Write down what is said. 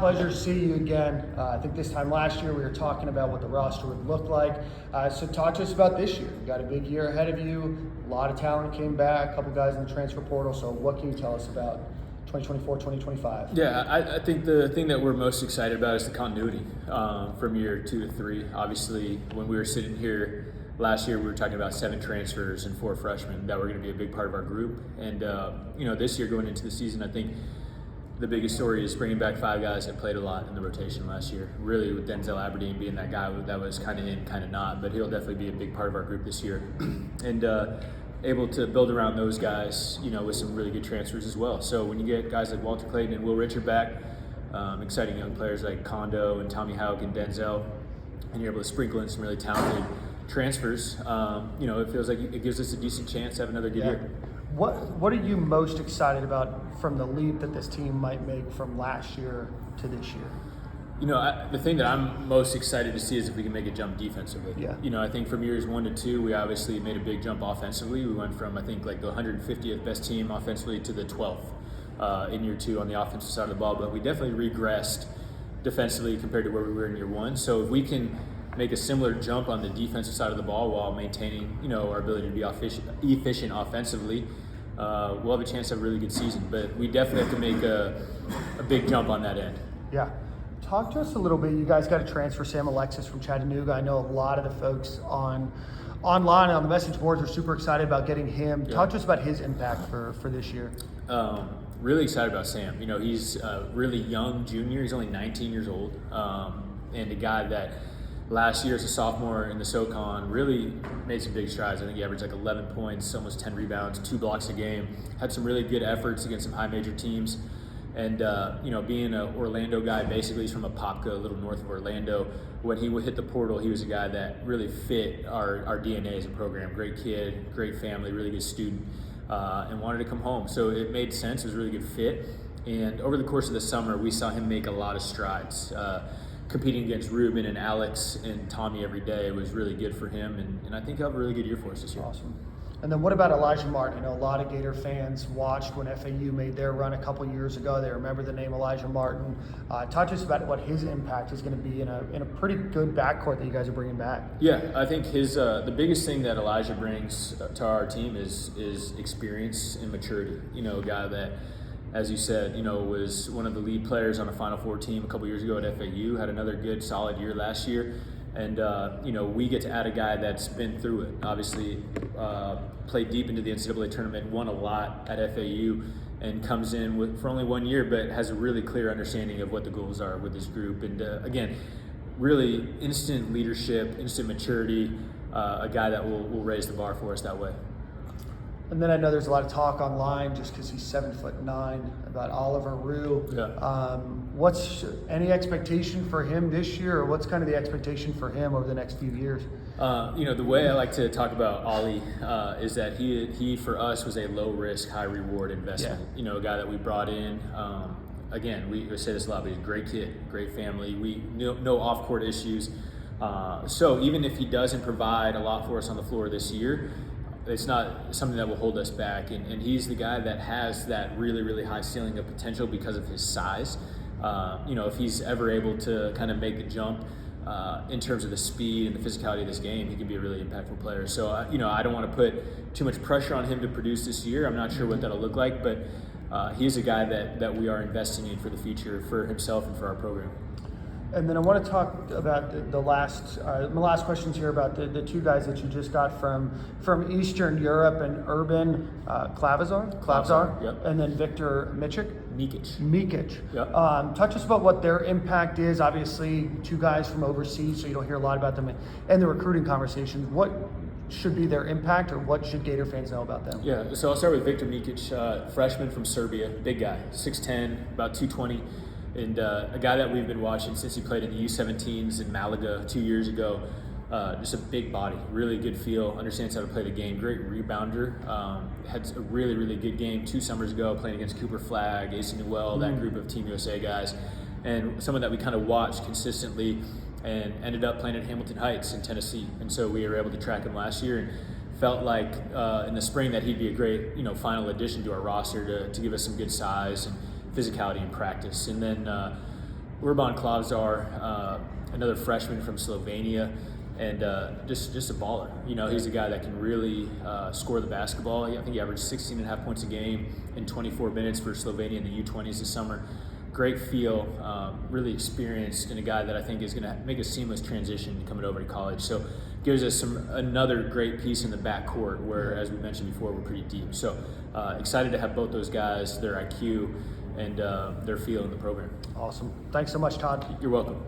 pleasure to see you again. I think this time last year we were talking about what the roster would look like. So talk to us about this year. You got a big year ahead of you. A lot of talent came back, a couple guys in the transfer portal. So what can you tell us about 2024, 2025? Yeah, I think the thing that we're most excited about is the continuity from year 2 to 3. Obviously, when we were sitting here last year, we were talking about 7 transfers and 4 freshmen that were going to be a big part of our group. And, this year going into the season, I think the biggest story is bringing back 5 guys that played a lot in the rotation last year. Really, with Denzel Aberdeen being that guy that was kind of in, kind of not, but he'll definitely be a big part of our group this year. And able to build around those guys, with some really good transfers as well. So when you get guys like Walter Clayton and Will Richard back, exciting young players like Kondo and Tommy Houck and Denzel, and you're able to sprinkle in some really talented transfers, it feels like it gives us a decent chance to have another good year. What are you most excited about from the leap that this team might make from last year to this year? The thing that I'm most excited to see is if we can make a jump defensively. Yeah. I think from years 1 to 2, we obviously made a big jump offensively. We went from, I think, like the 150th best team offensively to the 12th in year 2 on the offensive side of the ball. But we definitely regressed defensively compared to where we were in year 1. So if we can make a similar jump on the defensive side of the ball while maintaining, our ability to be efficient offensively, we'll have a chance to have a really good season. But we definitely have to make a big jump on that end. Yeah. Talk to us a little bit. You guys got to transfer Sam Alexis from Chattanooga. I know a lot of the folks online and on the message boards are super excited about getting him. Yeah. Talk to us about his impact for this year. Really excited about Sam. He's a really young junior. He's only 19 years old, and a guy that last year as a sophomore in the SoCon really made some big strides. I think he averaged like 11 points, almost 10 rebounds, 2 blocks a game. Had some really good efforts against some high major teams. And, being an Orlando guy, basically he's from Apopka, a little north of Orlando. When he would hit the portal, he was a guy that really fit our DNA as a program. Great kid, great family, really good student, and wanted to come home. So it made sense. It was a really good fit. And over the course of the summer, we saw him make a lot of strides. Competing against Ruben and Alex and Tommy every day was really good for him. And I think he'll have a really good year for us this year. Awesome. And then what about Elijah Martin? I know a lot of Gator fans watched when FAU made their run a couple years ago. They remember the name Elijah Martin. Talk to us about what his impact is going to be in a pretty good backcourt that you guys are bringing back. Yeah, I think his the biggest thing that Elijah brings to our team is experience and maturity. A guy that, as you said, was one of the lead players on a Final Four team a couple years ago at FAU, had another good solid year last year. And, we get to add a guy that's been through it. Obviously, played deep into the NCAA tournament, won a lot at FAU, and comes in for only 1 year, but has a really clear understanding of what the goals are with this group. And, again, really instant leadership, instant maturity, a guy that will raise the bar for us that way. And then I know there's a lot of talk online just because he's 7'9" about Oliver Rue. Yeah. What's any expectation for him this year, or what's kind of the expectation for him over the next few years? The way I like to talk about Ollie is that he for us was a low risk, high reward investment. Yeah. A guy that we brought in. Again, we say this a lot, but he's a great kid, great family. We no off court issues. So even if he doesn't provide a lot for us on the floor this year, it's not something that will hold us back, and he's the guy that has that really, really high ceiling of potential because of his size. If he's ever able to kind of make the jump in terms of the speed and the physicality of this game, he can be a really impactful player. So, I don't want to put too much pressure on him to produce this year. I'm not sure what that'll look like, but he's a guy that we are investing in for the future, for himself and for our program. And then I want to talk about my last questions here about the 2 guys that you just got from Eastern Europe, and Urban Klavzar, yep. And then Victor Mikic. Yep. Touch us about what their impact is. Obviously, 2 guys from overseas, so you don't hear a lot about them in the recruiting conversations. What should be their impact, or what should Gator fans know about them? Yeah, so I'll start with Victor Mikic, freshman from Serbia, big guy, 6'10", about 220. And a guy that we've been watching since he played in the U17s in Malaga 2 years ago. Just a big body, really good feel, understands how to play the game, great rebounder. Had a really, really good game 2 summers ago playing against Cooper Flagg, AC Newell, that group of Team USA guys. And someone that we kind of watched consistently and ended up playing at Hamilton Heights in Tennessee. And so we were able to track him last year and felt like in the spring that he'd be a great final addition to our roster to give us some good size and physicality in practice. And then Urban Klavzar, another freshman from Slovenia, and just a baller. You know, he's a guy that can really score the basketball. I think he averaged 16.5 points a game in 24 minutes for Slovenia in the U20s this summer. Great feel, really experienced, and a guy that I think is going to make a seamless transition coming over to college. So gives us another great piece in the backcourt where, as we mentioned before, we're pretty deep. So excited to have both those guys, their IQ, and their feel in the program. Awesome. Thanks so much, Todd. You're welcome.